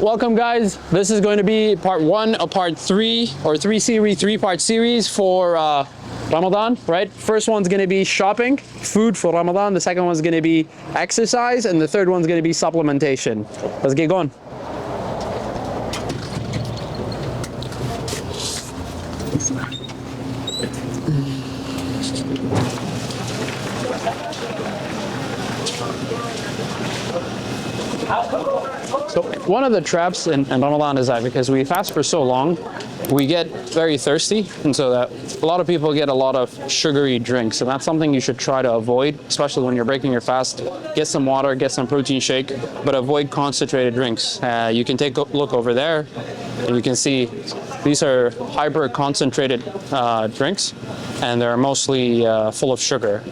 Welcome guys, this is going to be part one of part three or three-part series for Ramadan, right? First one's going to be shopping, food for Ramadan. The second one's going to be exercise, and the third one's going to be supplementation. Let's get going. So one of the traps in Ramadan is that because we fast for so long, we get very thirsty, and so that a lot of people get a lot of sugary drinks, and that's something you should try to avoid, especially when you're breaking your fast. Get some water, get some protein shake, but avoid concentrated drinks. You can take a look over there, and you can see these are hyper concentrated drinks, and they're mostly full of sugar.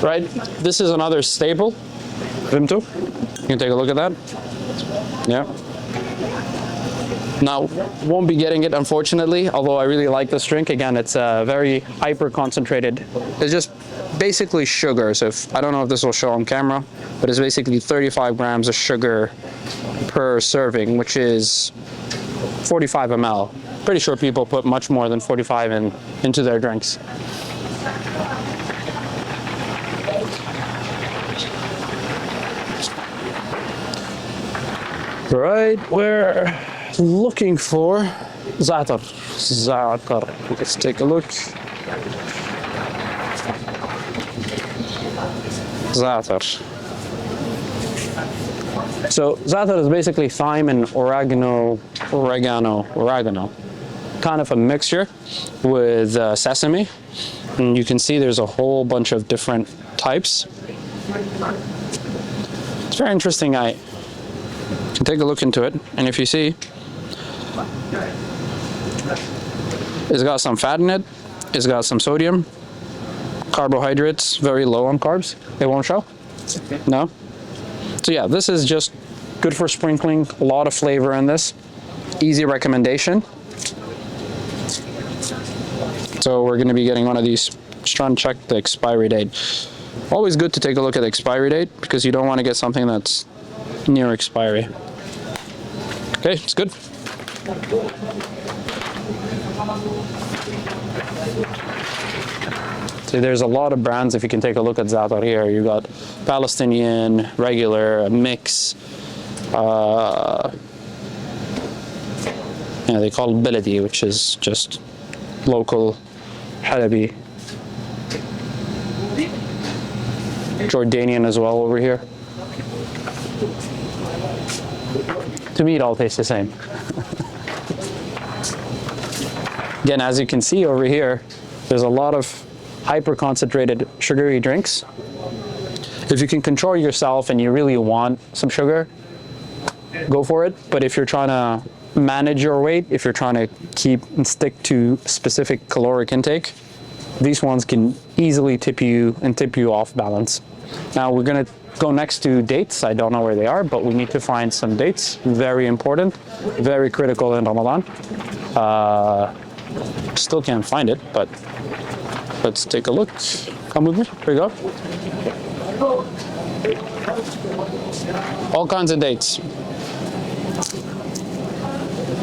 Right, this is another staple. Vimto, you can take a look at that. Yeah. Now, won't be getting it unfortunately, although I really like this drink. Again, it's very hyper concentrated. It's just basically sugar. So I don't know if this will show on camera, but it's basically 35 grams of sugar per serving, which is 45 ml. Pretty sure people put much more than 45 into their drinks. Right, we're looking for za'atar. Let's take a look. Za'atar. So za'atar is basically thyme and oregano. Kind of a mixture with sesame. And you can see there's a whole bunch of different types. It's very interesting. Take a look into it, and if you see, it's got some fat in it, it's got some sodium, carbohydrates, very low on carbs. It won't show? No? So yeah, this is just good for sprinkling, a lot of flavor in this. Easy recommendation. So we're going to be getting one of these. Just trying to check the expiry date. Always good to take a look at the expiry date, because you don't want to get something that's near expiry. Okay, it's good. See, there's a lot of brands. If you can take a look at za'atar here, you got Palestinian, regular, a mix. Yeah, they call it Biladi, which is just local Halabi. Jordanian as well over here. To me, it all tastes the same. Again, as you can see over here, there's a lot of hyper-concentrated sugary drinks. If you can control yourself and you really want some sugar, go for it. But if you're trying to manage your weight, if you're trying to keep and stick to specific caloric intake, these ones can easily tip you off balance. Now we're gonna go next to dates. I don't know where they are, but we need to find some dates. Very important, very critical in Ramadan. Still can't find it, but let's take a look. Come with me, here we go. All kinds of dates.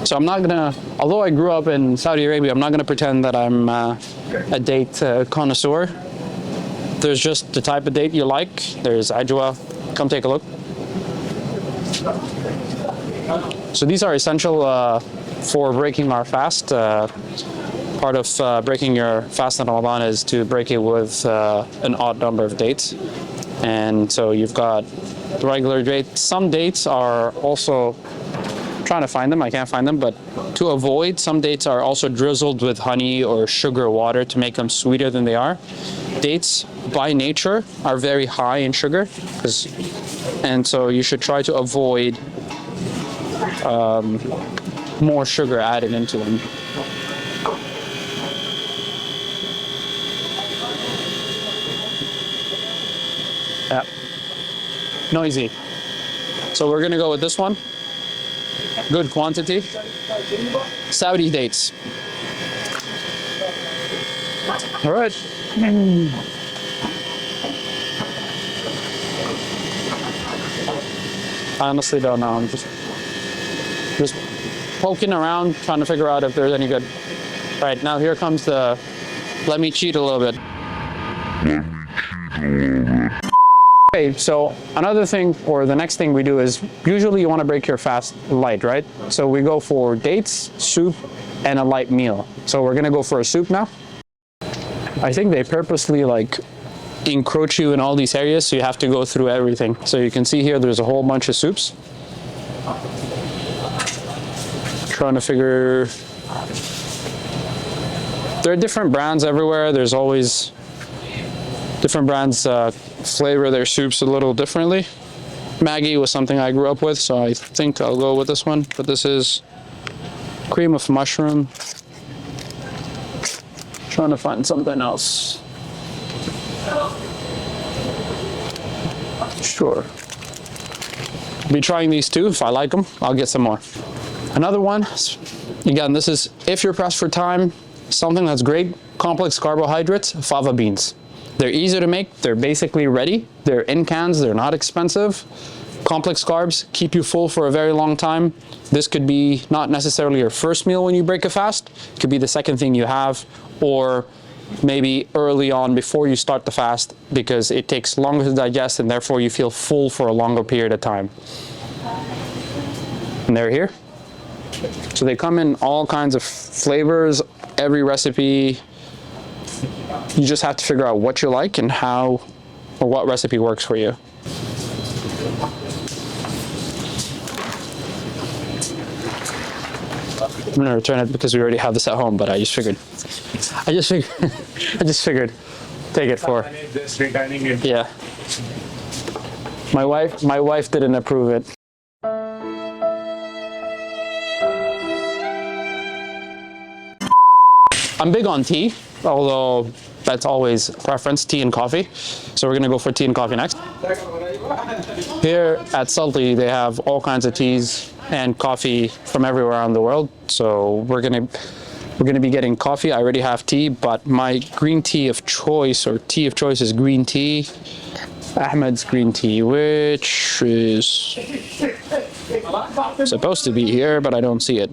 So I'm not gonna, although I grew up in Saudi Arabia, I'm not gonna pretend that I'm a date connoisseur. There's just the type of date you like. There's ajwa. Come take a look. So these are essential for breaking our fast. Part of breaking your fast in Ramadan is to break it with an odd number of dates. And so you've got the regular dates. Some dates are also, I'm trying to find them, I can't find them, but to avoid, some dates are also drizzled with honey or sugar water to make them sweeter than they are. Dates by nature are very high in sugar, and so you should try to avoid more sugar added into them. Yeah, noisy. So we're gonna go with this one. Good quantity. Saudi dates. All right. I honestly don't know. I'm just poking around, trying to figure out if there's any good. All right, now here comes the, let me cheat a little bit. Okay, so another thing, or the next thing we do is, usually you want to break your fast light, right? So we go for dates, soup, and a light meal. So we're gonna go for a soup now. I think they purposely like encroach you in all these areas, so you have to go through everything. So you can see here, there's a whole bunch of soups. Trying to figure, there are different brands everywhere. There's always different brands flavor their soups a little differently. Maggie was something I grew up with, so I think I'll go with this one. But this is cream of mushroom. Trying to find something else. Sure. Be trying these two. If I like them, I'll get some more. Another one, again, this is if you're pressed for time, something that's great, complex carbohydrates, fava beans. They're easy to make, they're basically ready, they're in cans, they're not expensive. Complex carbs keep you full for a very long time. This could be not necessarily your first meal when you break a fast, it could be the second thing you have, or maybe early on before you start the fast, because it takes longer to digest and therefore you feel full for a longer period of time. And they're here. So they come in all kinds of flavors, every recipe. You just have to figure out what you like and how, or what recipe works for you. I'm gonna return it because we already have this at home, but I just figured, take it for. Yeah. My wife didn't approve it. I'm big on tea, although that's always a preference, tea and coffee. So we're gonna go for tea and coffee next. Here at Salty, they have all kinds of teas and coffee from everywhere around the world. So we're gonna be getting coffee. I already have tea, but my green tea of choice, or tea of choice, is green tea. Ahmed's green tea, which is supposed to be here, but I don't see it.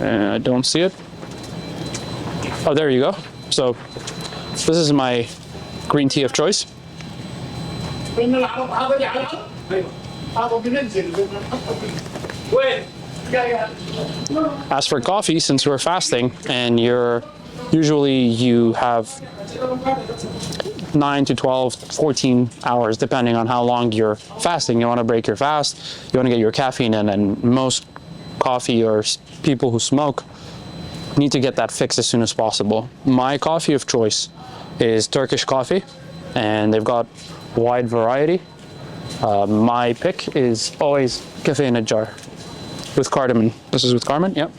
I don't see it. Oh, there you go. So this is my green tea of choice. As for coffee, since we're fasting and you have 9 to 12, 14 hours, depending on how long you're fasting. You want to break your fast, you want to get your caffeine in, and most coffee or people who smoke need to get that fix as soon as possible. My coffee of choice is Turkish coffee, and they've got a wide variety. My pick is always cafe in a jar with cardamom. This is with cardamom, yep.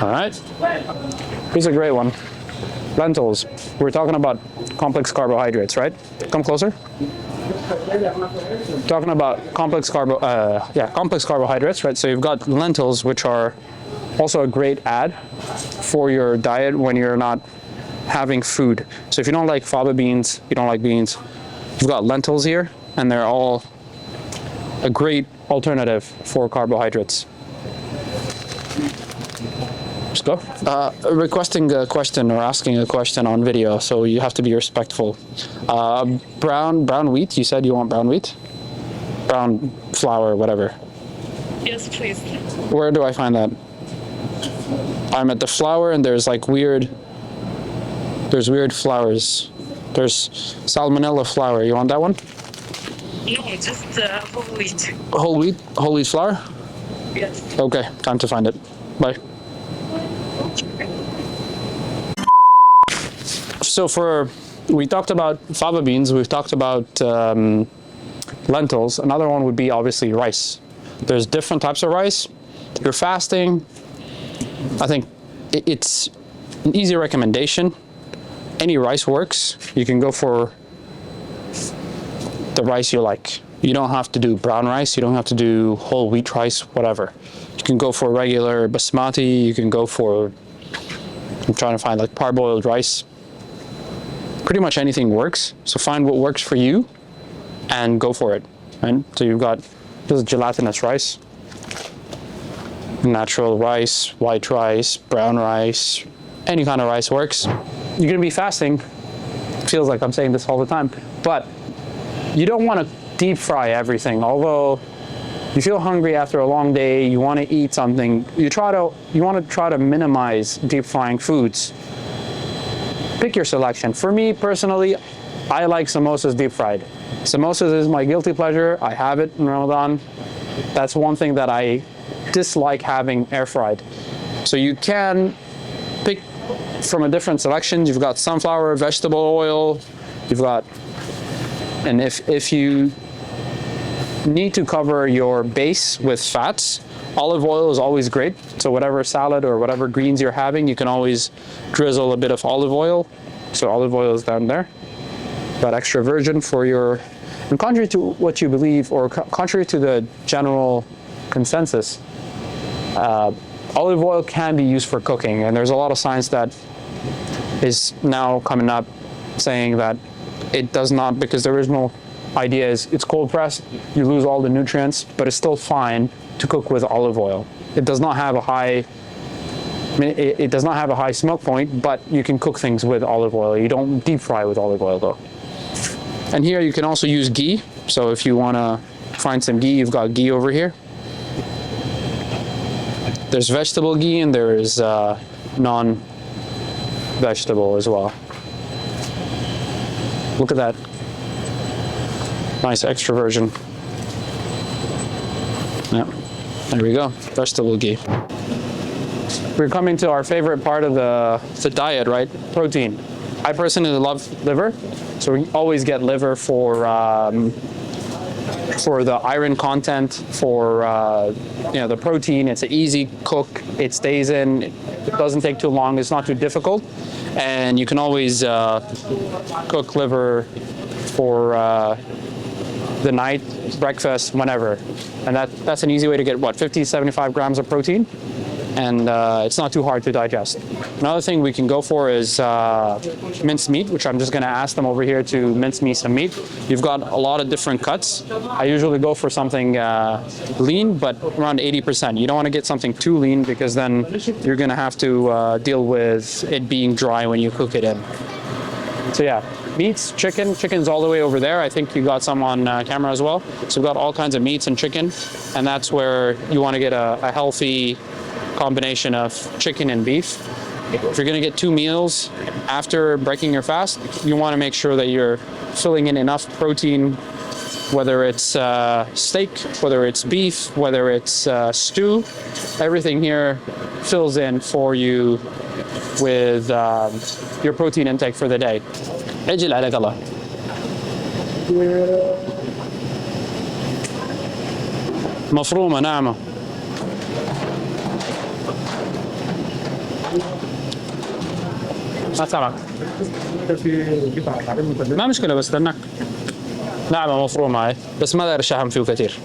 All right, here's a great one. Lentils. We're talking about complex carbohydrates, right? Come closer. Talking about complex carbohydrates, right? So you've got lentils, which are also a great add for your diet when you're not having food. So if you don't like fava beans, you don't like beans, you've got lentils here, and they're all a great alternative for carbohydrates. Just go. Requesting a question or asking a question on video, so you have to be respectful. Brown wheat, you said you want brown wheat? Brown flour, whatever. Yes, please. Where do I find that? I'm at the flour, and there's weird flours. There's salmonella flour. You want that one? No, just whole wheat. Whole wheat flour? Yes. Okay, time to find it. Bye. So we talked about fava beans, we've talked about lentils. Another one would be obviously rice. There's different types of rice. If you're fasting, I think it's an easy recommendation. Any rice works. You can go for the rice you like. You don't have to do brown rice. You don't have to do whole wheat rice, whatever. You can go for regular basmati. You can go for, I'm trying to find like parboiled rice. Pretty much anything works. So find what works for you and go for it. And so you've got this gelatinous rice, natural rice, white rice, brown rice, any kind of rice works. You're gonna be fasting. Feels like I'm saying this all the time, but you don't want to deep fry everything. Although you feel hungry after a long day, you want to eat something. You want to try to minimize deep frying foods. Pick your selection. For me personally, I like samosas deep fried. Samosas is my guilty pleasure. I have it in Ramadan. That's one thing that I dislike having air fried. So you can pick from a different selection. You've got sunflower, vegetable oil, you've got, and if you need to cover your base with fats, olive oil is always great. So whatever salad or whatever greens you're having, you can always drizzle a bit of olive oil. So olive oil is down there. Got extra virgin for your, and contrary to what you believe, or contrary to the general consensus, olive oil can be used for cooking, and there's a lot of science that is now coming up saying that it does not, because the original idea is it's cold pressed, you lose all the nutrients, but it's still fine to cook with olive oil. It does not have a high, it does not have a high smoke point, but you can cook things with olive oil. You don't deep fry with olive oil though. And here you can also use ghee. So if you want to find some ghee, you've got ghee over here. There's vegetable ghee and there is non-vegetable as well. Look at that. Nice extra virgin. Yeah, there we go. Vegetable ghee. We're coming to our favorite part of the diet, right? Protein. I personally love liver, so we always get liver for the iron content, for the protein. It's an easy cook. It stays in. It doesn't take too long. It's not too difficult, and you can always cook liver for the night, breakfast, whenever. And that's an easy way to get 50, 75 grams of protein, and it's not too hard to digest. Another thing we can go for is minced meat, which I'm just going to ask them over here to mince me some meat. You've got a lot of different cuts. I usually go for something lean, but around 80%. You don't want to get something too lean, because then you're going to have to deal with it being dry when you cook it in. So yeah, meats, chicken's all the way over there. I think you got some on camera as well. So we've got all kinds of meats and chicken, and that's where you want to get a healthy combination of chicken and beef. If you're going to get 2 meals after breaking your fast, you want to make sure that you're filling in enough protein, whether it's steak, whether it's beef, whether it's stew. Everything here fills in for you with your protein intake for the day. اجل عليك الله. مفرومة ناعمة. ما سمعك. ما مشكلة، بس استناك. ناعمة مفرومة هاي، بس ما داير الشحم فيه كثير.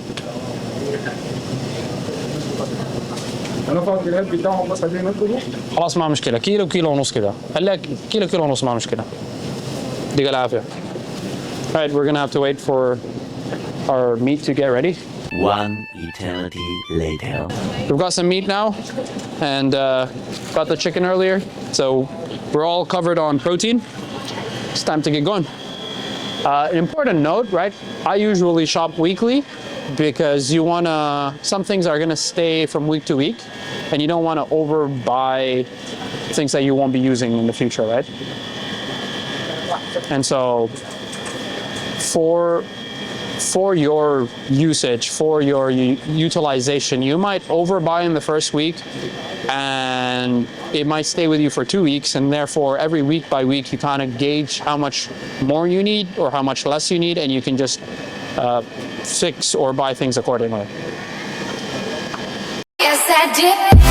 خلاص ما مشكلة، كيلو ونص كده. هلا كيلو ونص ما مشكلة. يديك العافية. All right, we're gonna have to wait for our meat to get ready. One eternity later. We've got some meat now, and got the chicken earlier, so we're all covered on protein. It's time to get going. An important note, right? I usually shop weekly because you wanna, some things are gonna stay from week to week, and you don't wanna overbuy things that you won't be using in the future, right? And so for your usage, for your utilization, you might overbuy in the first week, and it might stay with you for 2 weeks, and therefore every week by week you kind of gauge how much more you need or how much less you need, and you can just fix or buy things accordingly. Yes, I did.